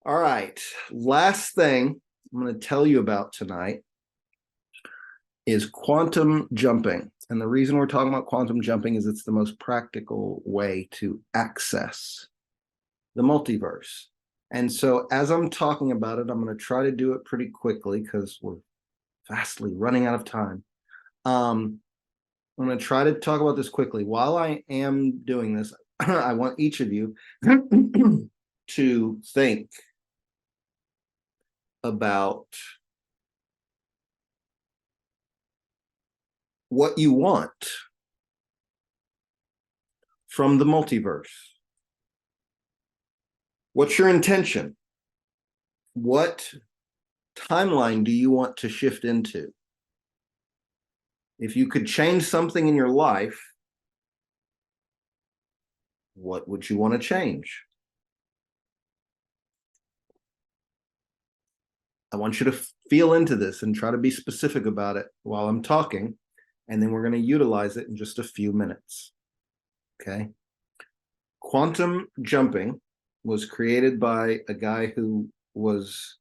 All right. Last thing I'm going to tell you about tonight is quantum jumping. And the reason we're talking about quantum jumping is it's the most practical way to access the multiverse. And so, as I'm talking about it, I'm going to try to do it pretty quickly because we're vastly running out of time. I'm going to try to talk about this quickly. While I am doing this, I want each of you to think about what you want from the multiverse. What's your intention? What timeline do you want to shift into? If you could change something in your life, what would you want to change? I want you to feel into this and try to be specific about it while I'm talking, and then we're going to utilize it in just a few minutes. Okay? Quantum jumping was created by a guy who was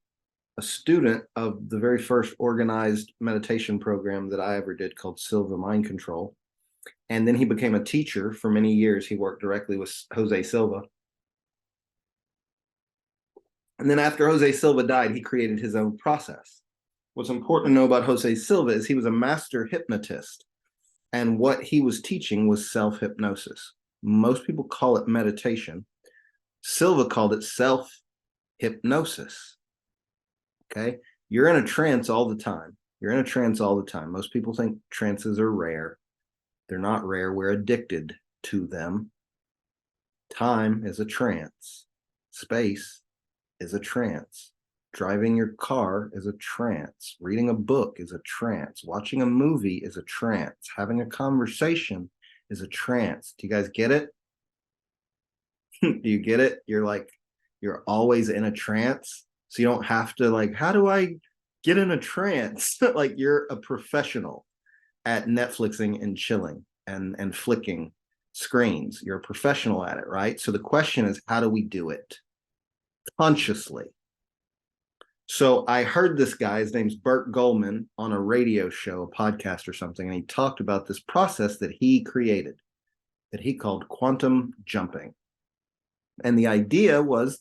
a student of the very first organized meditation program that I ever did called Silva Mind Control. And then he became a teacher for many years. He worked directly with Jose Silva. And then after Jose Silva died, he created his own process. What's important to know about Jose Silva is he was a master hypnotist. And what he was teaching was self-hypnosis. Most people call it meditation. Silva called it self-hypnosis. Okay? You're in a trance all the time. You're in a trance all the time. Most people think trances are rare. They're not rare. We're addicted to them. Time is a trance. Space is a trance. Driving your car is a trance. Reading a book is a trance. Watching a movie is a trance. Having a conversation is a trance. Do you guys get it? Do you get it? You're always in a trance. So you don't have to how do I get in a trance? Like you're a professional at Netflixing and chilling and flicking screens. You're a professional at it, right? So the question is, how do we do it consciously? So I heard this guy, his name's Bert Goldman, on a radio show, a podcast or something, and he talked about this process that he created that he called quantum jumping. And the idea was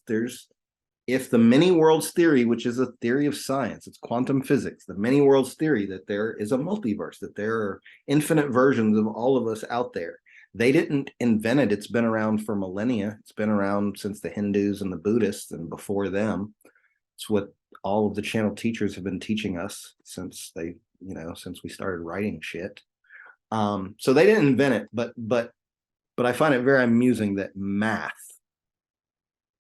if the many worlds theory, which is a theory of science, it's quantum physics, the many worlds theory that there is a multiverse, that there are infinite versions of all of us out there. They didn't invent it. It's been around for millennia. It's been around since the Hindus and the Buddhists and before them. It's what all of the channel teachers have been teaching us since since we started writing shit. So they didn't invent it, but I find it very amusing that math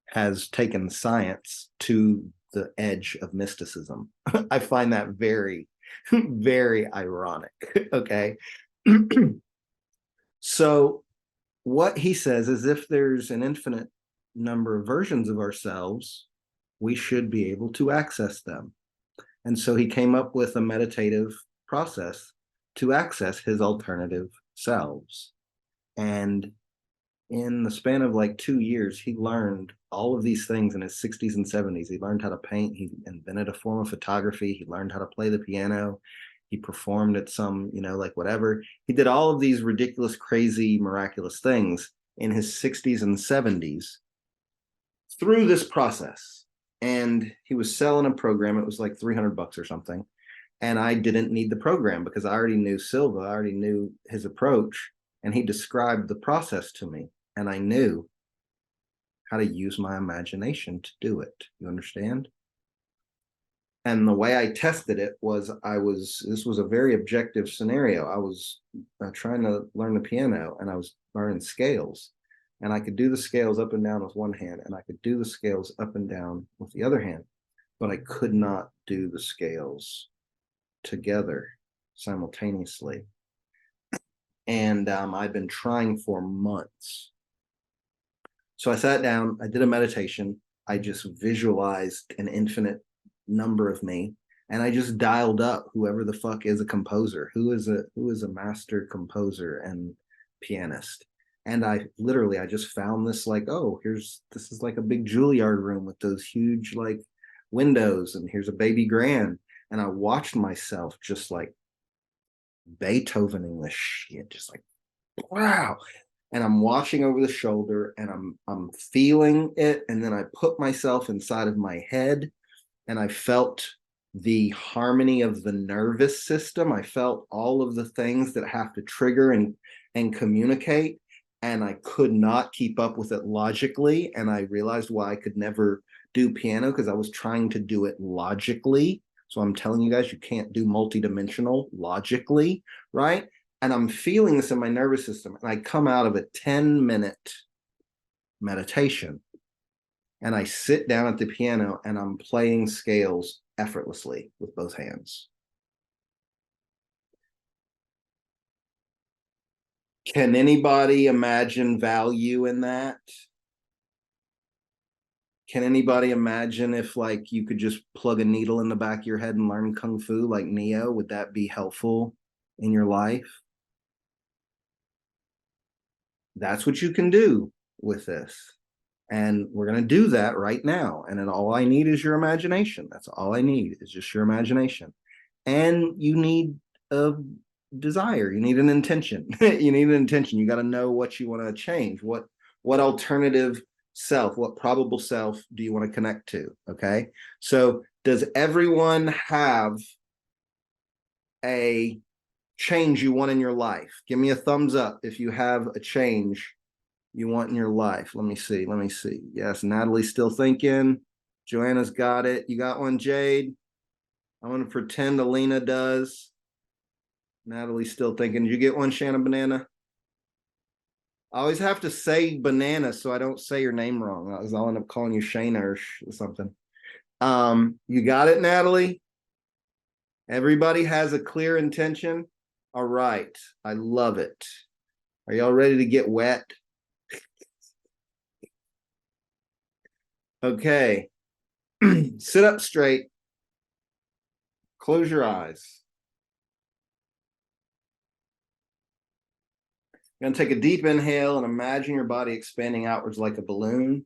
has taken science to the edge of mysticism. I find that very, very ironic. Okay. So what he says is if there's an infinite number of versions of ourselves, we should be able to access them. And so he came up with a meditative process to access his alternative selves. And in the span of 2 years, he learned all of these things in his 60s and 70s. He learned how to paint. He invented a form of photography. He learned how to play the piano. He performed at some, whatever. He did all of these ridiculous, crazy, miraculous things in his 60s and 70s through this process. And he was selling a program. It was like $300 or something. And I didn't need the program because I already knew Silva. I already knew his approach. And he described the process to me. And I knew how to use my imagination to do it. You understand? And the way I tested it was this was a very objective scenario. I was trying to learn the piano and I was learning scales. And I could do the scales up and down with one hand, and I could do the scales up and down with the other hand, but I could not do the scales together simultaneously. And I've been trying for months. So I sat down, I did a meditation, I just visualized an infinite number of me, and I just dialed up whoever the fuck is a composer, who is a master composer and pianist. And I just found this like, oh, this is like a big Juilliard room with those huge like windows, and here's a baby grand. And I watched myself just like Beethovening this shit, just like, wow. And I'm watching over the shoulder, and I'm feeling it. And then I put myself inside of my head, and I felt the harmony of the nervous system. I felt all of the things that have to trigger and communicate. And I could not keep up with it logically. And I realized why I could never do piano, because I was trying to do it logically. So I'm telling you guys, you can't do multidimensional logically, right? And I'm feeling this in my nervous system. And I come out of a 10-minute meditation, and I sit down at the piano and I'm playing scales effortlessly with both hands. Can anybody imagine value in that? Can anybody imagine if like you could just plug a needle in the back of your head and learn Kung Fu like Neo? Would that be helpful in your life? That's what you can do with this. And we're going to do that right now. And then all I need is your imagination. That's all I need is just your imagination. And you need a desire. You need an intention. You need an intention. You got to know what you want to change. What alternative self, what probable self do you want to connect to? Okay. So does everyone have a change you want in your life? Give me a thumbs up if you have a change you want in your life. Let me see. Yes, Natalie's still thinking. Joanna's got it. You got one, Jade? I'm going to pretend Alina does. Natalie's still thinking. Did you get one, Shannon Banana? I always have to say banana so I don't say your name wrong. I'll end up calling you Shana or something. You got it, Natalie? Everybody has a clear intention? All right. I love it. Are y'all ready to get wet? Okay. Sit up straight. Close your eyes. You're going to take a deep inhale and imagine your body expanding outwards like a balloon.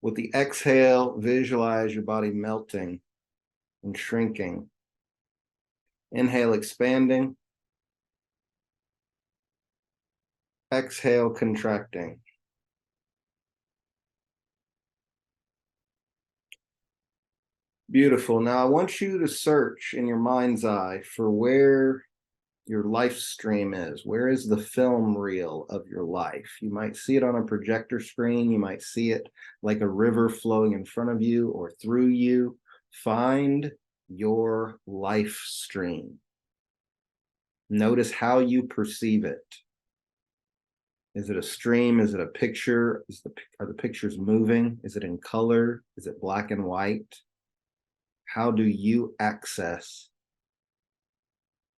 With the exhale, visualize your body melting and shrinking. Inhale, expanding. Exhale, contracting. Beautiful. Now I want you to search in your mind's eye for where your life stream is. Where is the film reel of your life? You might see it on a projector screen. You might see it like a river flowing in front of you or through you. Find your life stream. Notice how you perceive it. Is it a stream? Is it a picture? Are the pictures moving? Is it in color? Is it black and white? How do you access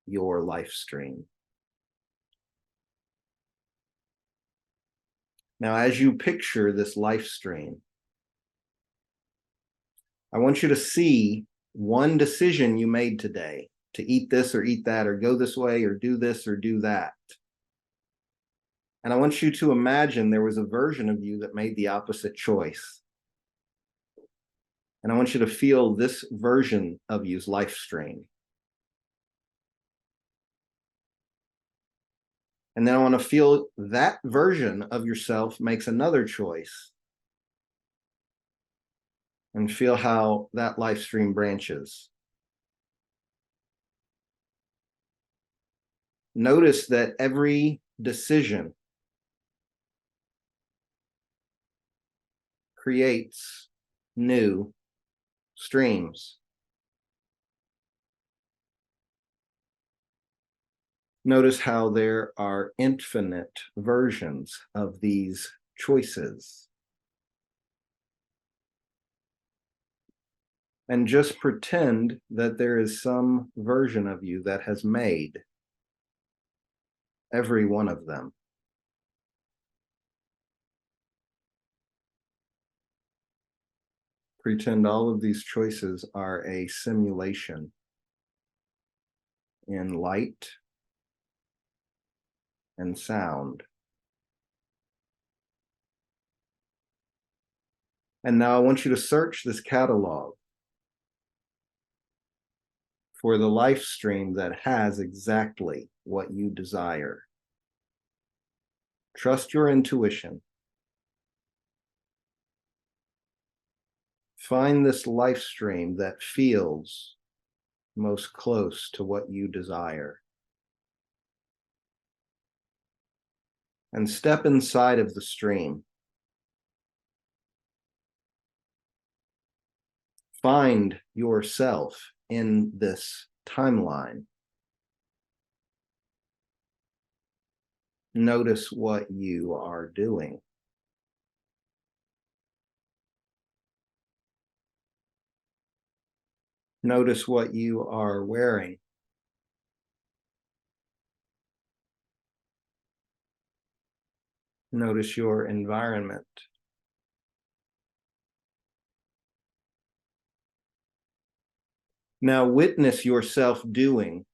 your life stream? Now, as you picture this life stream, I want you to see one decision you made today to eat this or eat that, or go this way, or do this or do that. And I want you to imagine there was a version of you that made the opposite choice. And I want you to feel this version of you's life stream. And then I want to feel that version of yourself makes another choice. And feel how that life stream branches. Notice that every decision creates new streams. Notice how there are infinite versions of these choices. And just pretend that there is some version of you that has made every one of them. Pretend all of these choices are a simulation in light and sound. And now I want you to search this catalog for the life stream that has exactly what you desire. Trust your intuition. Find this life stream that feels most close to what you desire. And step inside of the stream. Find yourself in this timeline. Notice what you are doing. Notice what you are wearing. Notice your environment. Now witness yourself doing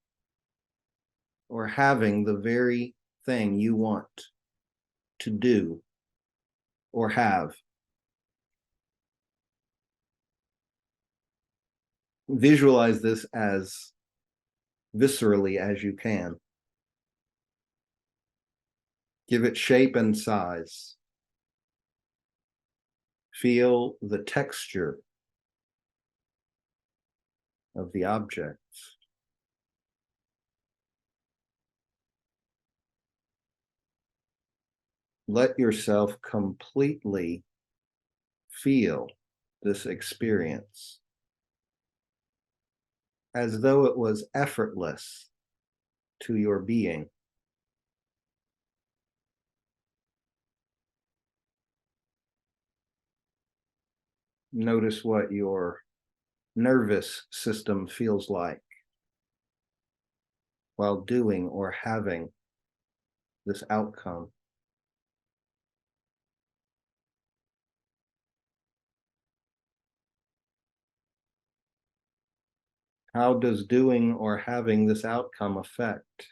or having the very thing you want to do or have. Visualize this as viscerally as you can. Give it shape and size. Feel the texture of the objects. Let yourself completely feel this experience as though it was effortless to your being. Notice what your nervous system feels like while doing or having this outcome. How does doing or having this outcome affect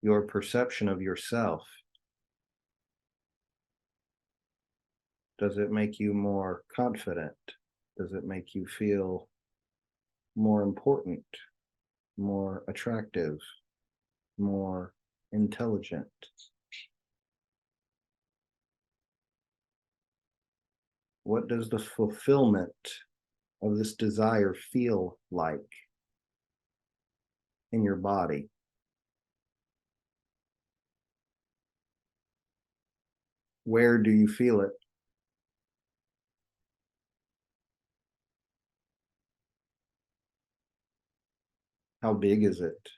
your perception of yourself? Does it make you more confident? Does it make you feel more important, more attractive, more intelligent? What does the fulfillment of this desire feel like in your body? Where do you feel it? How big is it?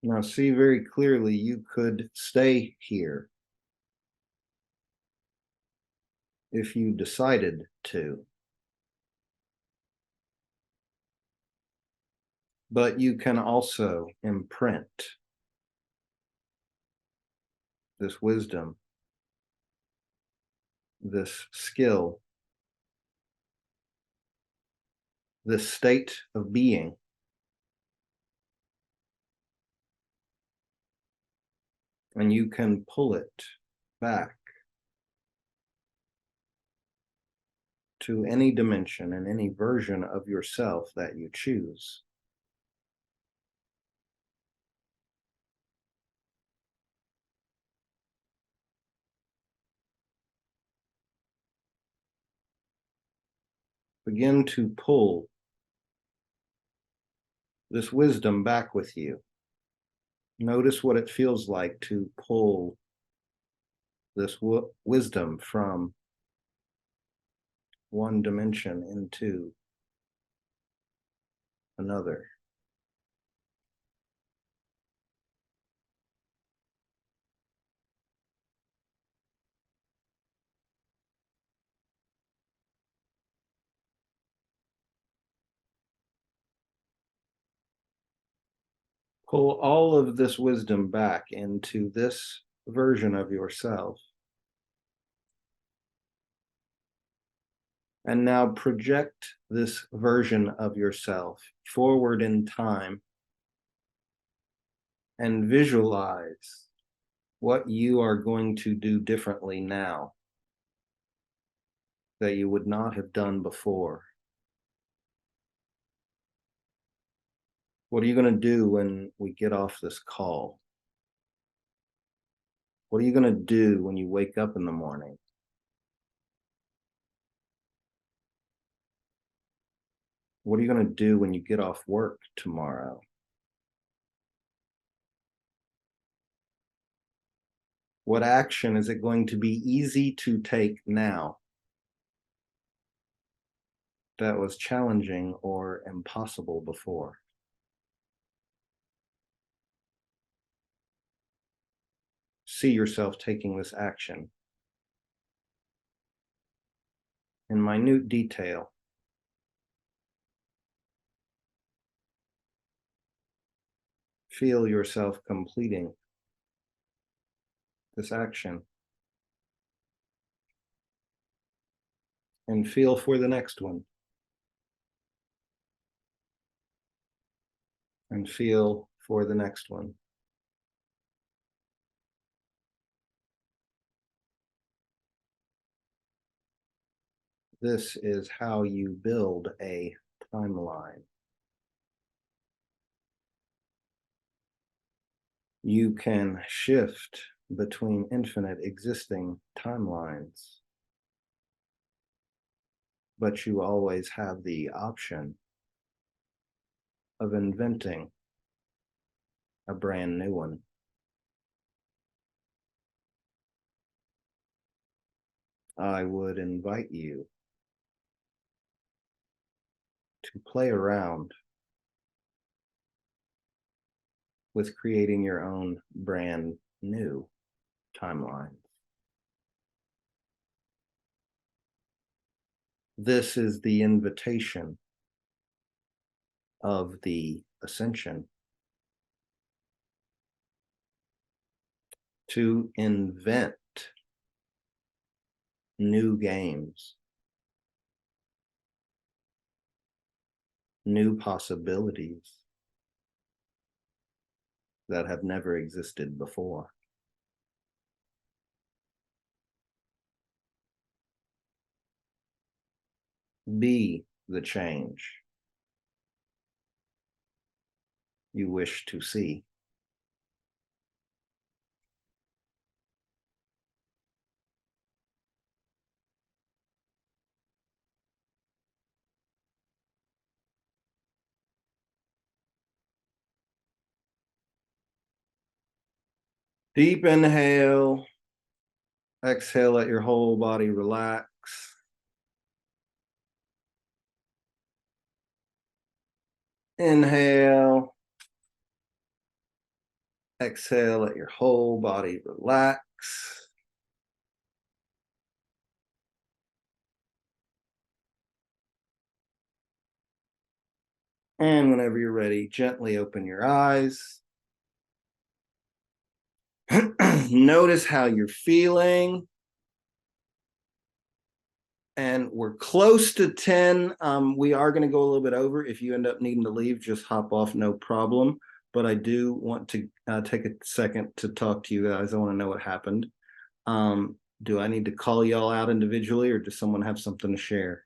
Now, see very clearly, you could stay here if you decided to, but you can also imprint this wisdom, this skill, this state of being and you can pull it back to any dimension and any version of yourself that you choose. Begin to pull this wisdom back with you. Notice what it feels like to pull this wisdom from one dimension into another. Pull all of this wisdom back into this version of yourself And now project this version of yourself forward in time and visualize what you are going to do differently now that you would not have done before. What are you going to do when we get off this call? What are you going to do when you wake up in the morning? What are you going to do when you get off work tomorrow? What action is it going to be easy to take now that was challenging or impossible before? See yourself taking this action in minute detail. Feel yourself completing this action and feel for the next one and feel for the next one. This is how you build a timeline. You can shift between infinite existing timelines, but you always have the option of inventing a brand new one. I would invite you to play around with creating your own brand new timeline. This is the invitation of the ascension to invent new games, new possibilities that have never existed before. Be the change you wish to see. Deep inhale, exhale, let your whole body relax. Inhale, exhale, let your whole body relax. And whenever you're ready, gently open your eyes. Notice how you're feeling. And we're close to 10. We are going to go a little bit over. If you end up needing to leave, just hop off, no problem. But I do want to take a second to talk to you guys. I want to know what happened. Do I need to call y'all out individually, or does someone have something to share?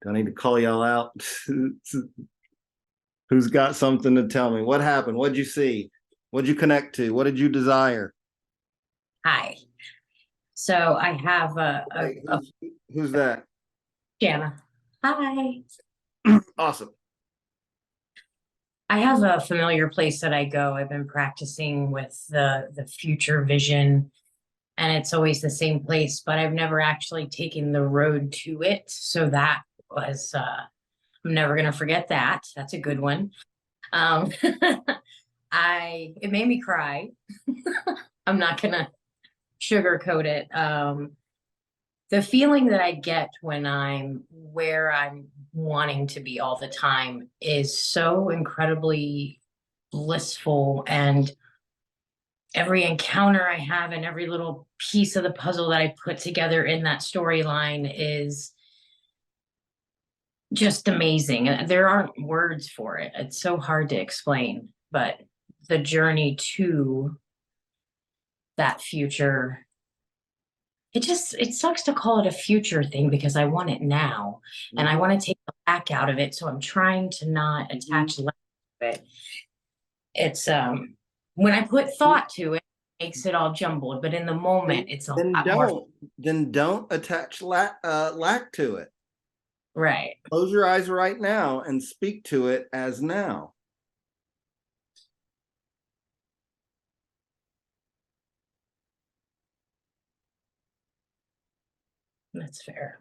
Do I need to call y'all out? Who's got something to tell me? What happened? What'd you see? What'd you connect to? What did you desire? Hi. So I have Who's that? Jana. Hi. Awesome. I have a familiar place that I go. I've been practicing with the future vision, and it's always the same place, but I've never actually taken the road to it. So that was I'm never gonna forget that. That's a good one. Um it made me cry. I'm not gonna sugarcoat it. The feeling that I get when I'm where I'm wanting to be all the time is so incredibly blissful. And every encounter I have and every little piece of the puzzle that I put together in that storyline is just amazing. There aren't words for it. It's so hard to explain, but the journey to that future, it sucks to call it a future thing because I want it now and I want to take the back out of it. So I'm trying to not attach to it. It's when I put thought to it, it makes it all jumbled, but in the moment it's a lot more. Then don't attach lack to it. Right. Close your eyes right now and speak to it as now. That's fair.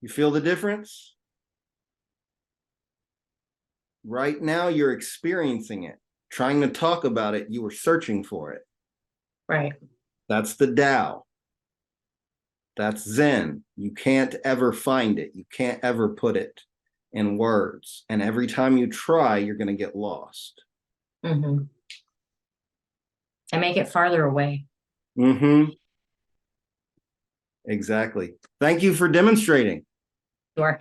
You feel the difference? Right now, you're experiencing it. Trying to talk about it, you were searching for it. Right. That's the Tao. That's Zen. You can't ever find it. You can't ever put it in words. And every time you try, you're going to get lost. Mm-hmm. I make it farther away. Mm-hmm. Exactly. Thank you for demonstrating. Sure.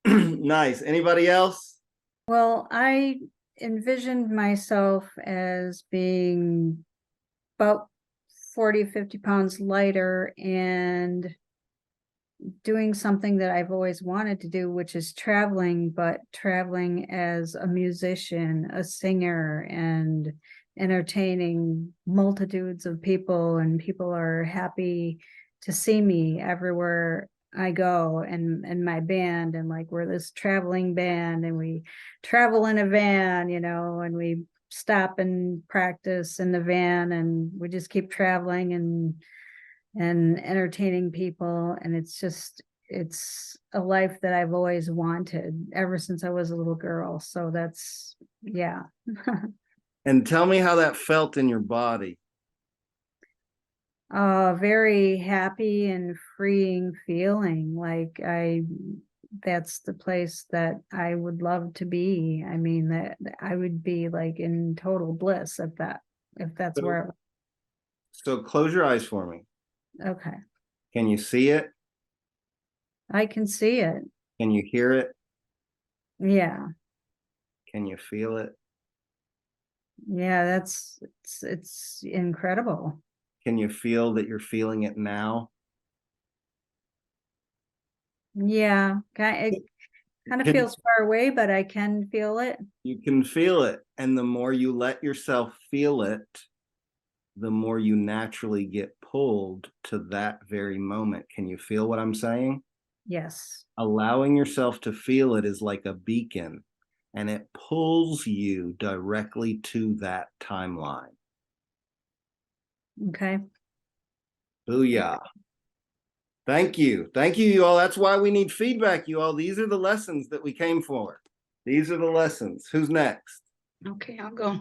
Nice. Anybody else? Well, I envisioned myself as being about 40, 50 pounds lighter and doing something that I've always wanted to do, which is traveling, but traveling as a musician, a singer, and entertaining multitudes of people, and people are happy to see me everywhere I go, and my band, and like we're this traveling band and we travel in a van, and we stop and practice in the van and we just keep traveling and entertaining people. And it's a life that I've always wanted ever since I was a little girl. So that's, yeah. And tell me how that felt in your body. Very happy and freeing feeling. Like that's the place that I would love to be. I mean, that I would be like in total bliss if that's where. So close your eyes for me. Okay. Can you see it? I can see it. Can you hear it? Yeah. Can you feel it? Yeah, it's incredible. Can you feel that you're feeling it now? Yeah, it kind of feels far away, but I can feel it. You can feel it. And the more you let yourself feel it, the more you naturally get pulled to that very moment. Can you feel what I'm saying? Yes. Allowing yourself to feel it is like a beacon, and it pulls you directly to that timeline. Okay. Booyah. Thank you. Thank you, you all. That's why we need feedback, you all. These are the lessons that we came for. These are the lessons. Who's next? Okay, I'll go.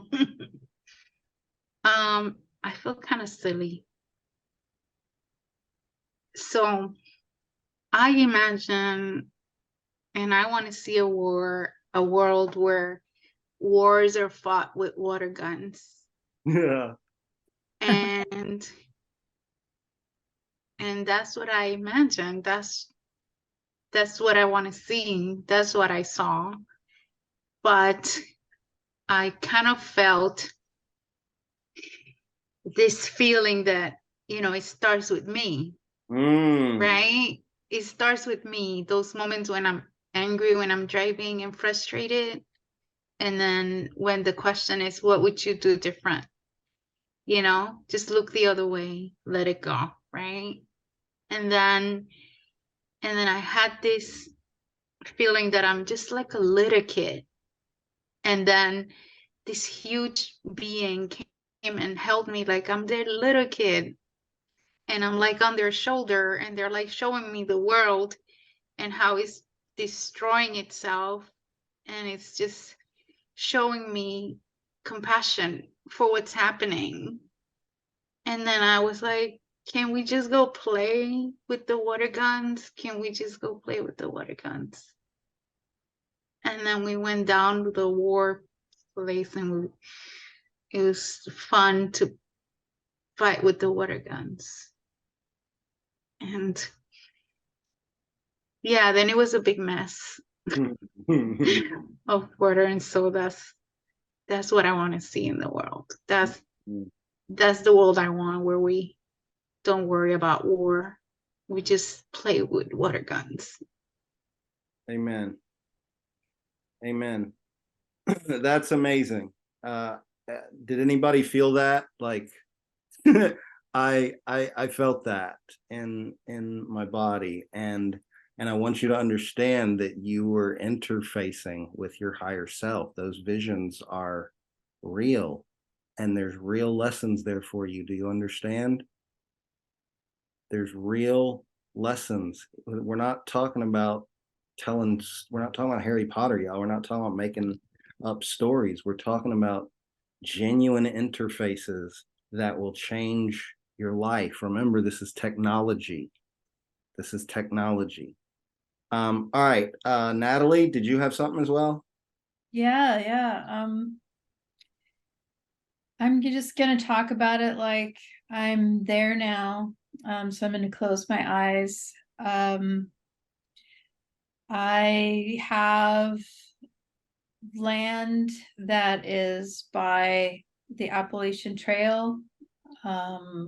I feel kind of silly. So I imagine, and I want to see a world where wars are fought with water guns. Yeah. And that's what I imagine. That's what I want to see. That's what I saw. But I kind of felt this feeling that, it starts with me. Right? It starts with me. Those moments when I'm angry, when I'm driving and frustrated. And then when the question is, what would you do different? Just look the other way, let it go. Right? And then I had this feeling that I'm just like a little kid. And then this huge being came and held me like I'm their little kid. And I'm like on their shoulder, and they're like showing me the world and how it's destroying itself. And it's just showing me compassion for what's happening. And then I was like, can we just go play with the water guns? Can we just go play with the water guns? And then we went down to the war place, and it was fun to fight with the water guns. And yeah, then it was a big mess of water. And so that's what I want to see in the world. That's the world I want, where we don't worry about war. We just play with water guns. Amen. Amen. That's amazing. Did anybody feel that? Like, I felt that in my body, and I want you to understand that you were interfacing with your higher self. Those visions are real, and there's real lessons there for you. Do you understand? There's real lessons. We're not talking about we're not talking about Harry Potter, y'all. We're not talking about making up stories. We're talking about genuine interfaces that will change your life. Remember, this is technology. This is technology. All right. Natalie, did you have something as well? Yeah. I'm just gonna talk about it like I'm there now. So I'm gonna close my eyes. I have land that is by the Appalachian Trail. I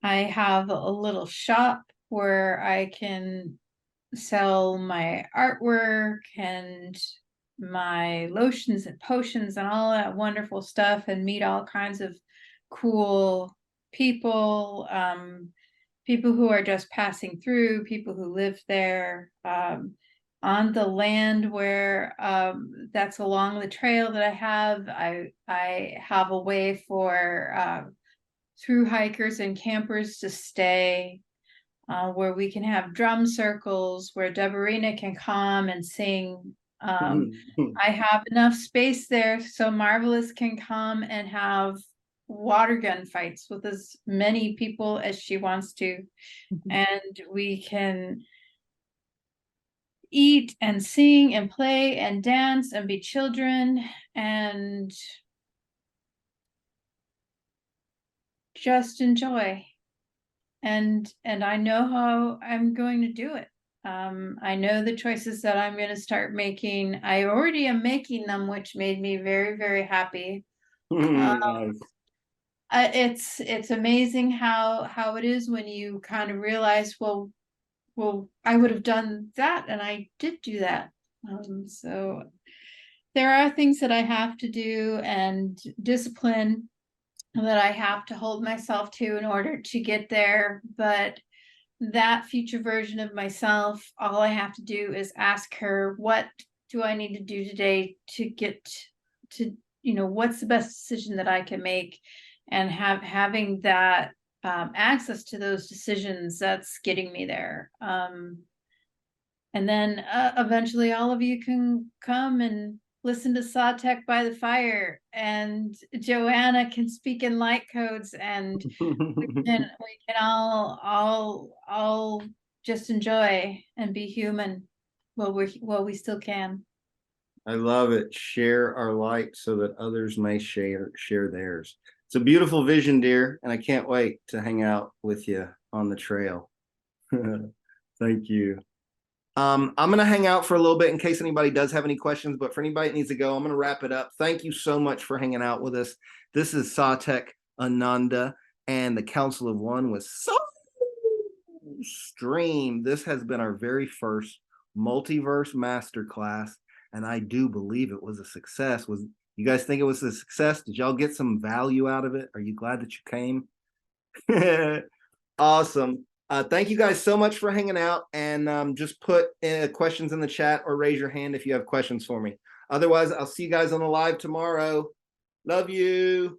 have a little shop where I can sell my artwork and my lotions and potions and all that wonderful stuff, and meet all kinds of cool people, people who are just passing through, people who live there. On the land where that's along the trail that I have a way for through hikers and campers to stay, where we can have drum circles, where Deborina can come and sing. I have enough space there so Marvelous can come and have water gun fights with as many people as she wants to. And we can eat and sing and play and dance and be children and just enjoy. And I know how I'm going to do it. I know the choices that I'm going to start making. I already am making them, which made me very, very happy. Nice. It's amazing how it is when you kind of realize, well, I would have done that, and I did do that. So there are things that I have to do, and discipline that I have to hold myself to in order to get there. But that future version of myself, all I have to do is ask her, what do I need to do today to get to, what's the best decision that I can make? And having that access to those decisions, that's getting me there. And then eventually all of you can come and listen to Sawtech by the Fire, and Joanna can speak in light codes, and we can all just enjoy and be human while we still can. I love it. Share our light so that others may share theirs. It's a beautiful vision, dear, and I can't wait to hang out with you on the trail. Thank you. I'm going to hang out for a little bit in case anybody does have any questions, but for anybody that needs to go, I'm going to wrap it up. Thank you so much for hanging out with us. This is Sawtech Ananda and the Council of One with Soul Stream. This has been our very first Multiverse Masterclass, and I do believe it was a success. You guys think it was a success? Did y'all get some value out of it? Are you glad that you came? Awesome. Thank you guys so much for hanging out, and just put questions in the chat or raise your hand if you have questions for me. Otherwise, I'll see you guys on the live tomorrow. Love you.